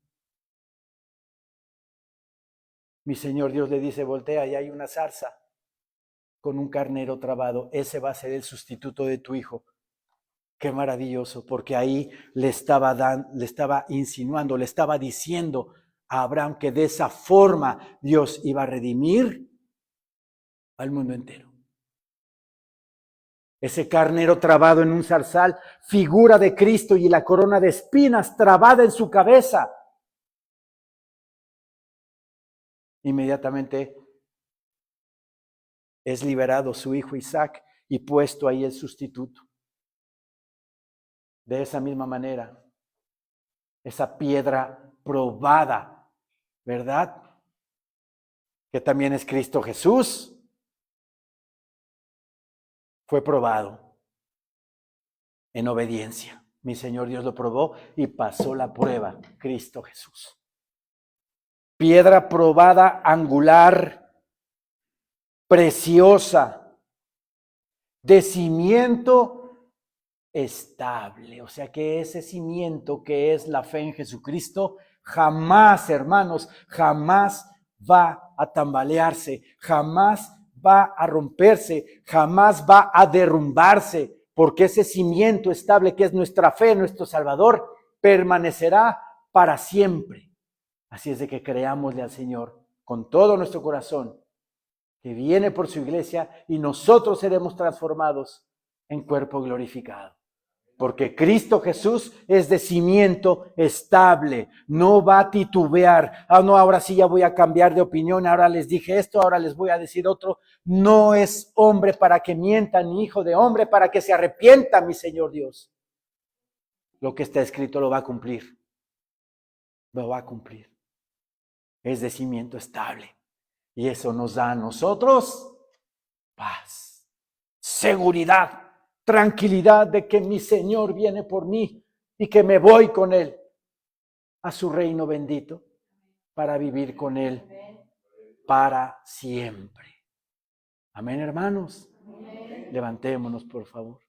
Mi Señor Dios le dice, voltea, y hay una zarza con un carnero trabado. Ese va a ser el sustituto de tu hijo. Qué maravilloso, porque ahí le estaba insinuando, le estaba diciendo a Abraham que de esa forma Dios iba a redimir al mundo entero. Ese carnero trabado en un zarzal, figura de Cristo y la corona de espinas trabada en su cabeza. Inmediatamente es liberado su hijo Isaac y puesto ahí el sustituto. De esa misma manera, esa piedra probada, ¿verdad? Que también es Cristo Jesús, fue probado en obediencia. Mi Señor Dios lo probó y pasó la prueba, Cristo Jesús. Piedra probada, angular, preciosa, de cimiento estable. O sea que ese cimiento que es la fe en Jesucristo, jamás, hermanos, jamás va a tambalearse, jamás va a romperse, jamás va a derrumbarse, porque ese cimiento estable que es nuestra fe, nuestro Salvador, permanecerá para siempre. Así es de que creámosle al Señor con todo nuestro corazón, que viene por su iglesia y nosotros seremos transformados en cuerpo glorificado. Porque Cristo Jesús es de cimiento estable, no va a titubear. No, ahora sí ya voy a cambiar de opinión, ahora les dije esto, ahora les voy a decir otro. No es hombre para que mienta, ni hijo de hombre para que se arrepienta, mi Señor Dios. Lo que está escrito lo va a cumplir. Lo va a cumplir. Es de cimiento estable. Y eso nos da a nosotros paz, seguridad, tranquilidad de que mi Señor viene por mí y que me voy con Él a su reino bendito para vivir con Él para siempre. Amén, hermanos. Amén. Levantémonos, por favor.